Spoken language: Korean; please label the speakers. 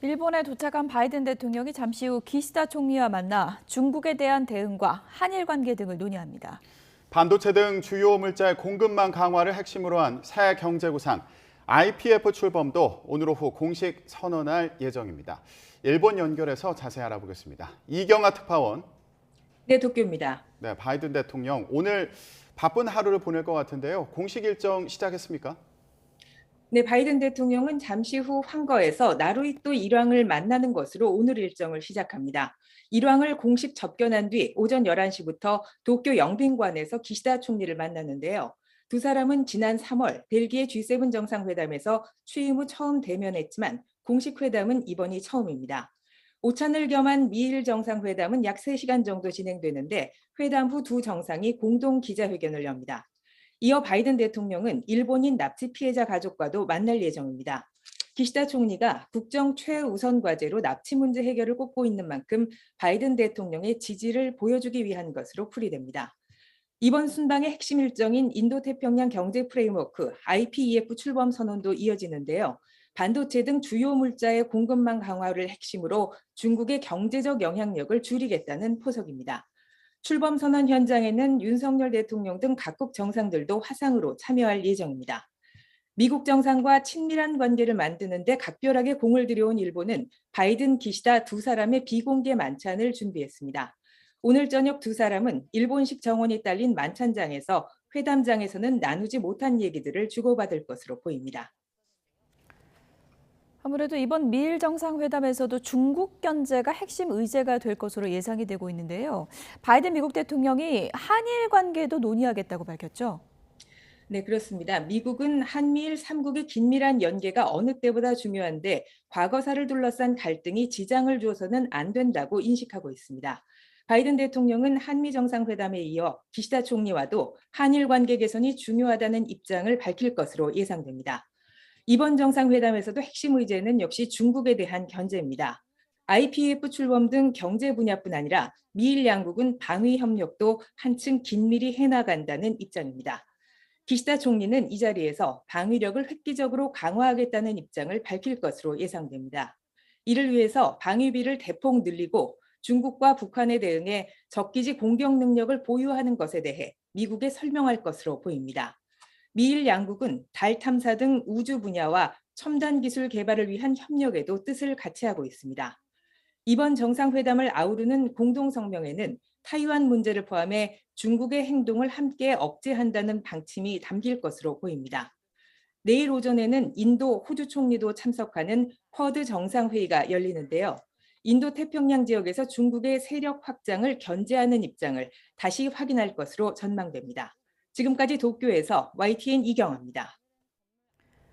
Speaker 1: 일본에 도착한 바이든 대통령이 잠시 후 기시다 총리와 만나 중국에 대한 대응과 한일 관계 등을 논의합니다.
Speaker 2: 반도체 등 주요 물자의 공급망 강화를 핵심으로 한 새 경제구상 IPF 출범도 오늘 오후 공식 선언할 예정입니다. 일본 연결해서 자세히 알아보겠습니다. 이경아 특파원.
Speaker 3: 네, 도쿄입니다.
Speaker 2: 네, 바이든 대통령 오늘 바쁜 하루를 보낼 것 같은데요. 공식 일정 시작했습니까?
Speaker 3: 네, 바이든 대통령은 잠시 후 황거에서 나루히토 일왕을 만나는 것으로 오늘 일정을 시작합니다. 일왕을 공식 접견한 뒤 오전 11시부터 도쿄 영빈관에서 기시다 총리를 만났는데요. 두 사람은 지난 3월 벨기에 G7 정상회담에서 취임 후 처음 대면했지만 공식 회담은 이번이 처음입니다. 오찬을 겸한 미일 정상회담은 약 3시간 정도 진행되는데 회담 후 두 정상이 공동 기자회견을 엽니다. 이어 바이든 대통령은 일본인 납치 피해자 가족과도 만날 예정입니다. 기시다 총리가 국정 최우선 과제로 납치 문제 해결을 꼽고 있는 만큼 바이든 대통령의 지지를 보여주기 위한 것으로 풀이됩니다. 이번 순방의 핵심 일정인 인도태평양 경제 프레임워크 IPEF 출범 선언도 이어지는데요. 반도체 등 주요 물자의 공급망 강화를 핵심으로 중국의 경제적 영향력을 줄이겠다는 포석입니다. 출범 선언 현장에는 윤석열 대통령 등 각국 정상들도 화상으로 참여할 예정입니다. 미국 정상과 친밀한 관계를 만드는 데 각별하게 공을 들여온 일본은 바이든, 기시다 두 사람의 비공개 만찬을 준비했습니다. 오늘 저녁 두 사람은 일본식 정원이 딸린 만찬장에서 회담장에서는 나누지 못한 얘기들을 주고받을 것으로 보입니다.
Speaker 1: 아무래도 이번 미일 정상회담에서도 중국 견제가 핵심 의제가 될 것으로 예상이 되고 있는데요. 바이든 미국 대통령이 한일 관계도 논의하겠다고 밝혔죠.
Speaker 3: 네, 그렇습니다. 미국은 한미일 3국의 긴밀한 연계가 어느 때보다 중요한데 과거사를 둘러싼 갈등이 지장을 줘서는 안 된다고 인식하고 있습니다. 바이든 대통령은 한미 정상회담에 이어 기시다 총리와도 한일 관계 개선이 중요하다는 입장을 밝힐 것으로 예상됩니다. 이번 정상회담에서도 핵심 의제는 역시 중국에 대한 견제입니다. IPEF 출범 등 경제 분야뿐 아니라 미일 양국은 방위 협력도 한층 긴밀히 해나간다는 입장입니다. 기시다 총리는 이 자리에서 방위력을 획기적으로 강화하겠다는 입장을 밝힐 것으로 예상됩니다. 이를 위해서 방위비를 대폭 늘리고 중국과 북한에 대응해 적기지 공격 능력을 보유하는 것에 대해 미국에 설명할 것으로 보입니다. 미일 양국은 달 탐사 등 우주 분야와 첨단 기술 개발을 위한 협력에도 뜻을 같이 하고 있습니다. 이번 정상회담을 아우르는 공동성명에는 타이완 문제를 포함해 중국의 행동을 함께 억제한다는 방침이 담길 것으로 보입니다. 내일 오전에는 인도, 호주 총리도 참석하는 쿼드 정상회의가 열리는데요. 인도 태평양 지역에서 중국의 세력 확장을 견제하는 입장을 다시 확인할 것으로 전망됩니다. 지금까지 도쿄에서 YTN 이경아입니다.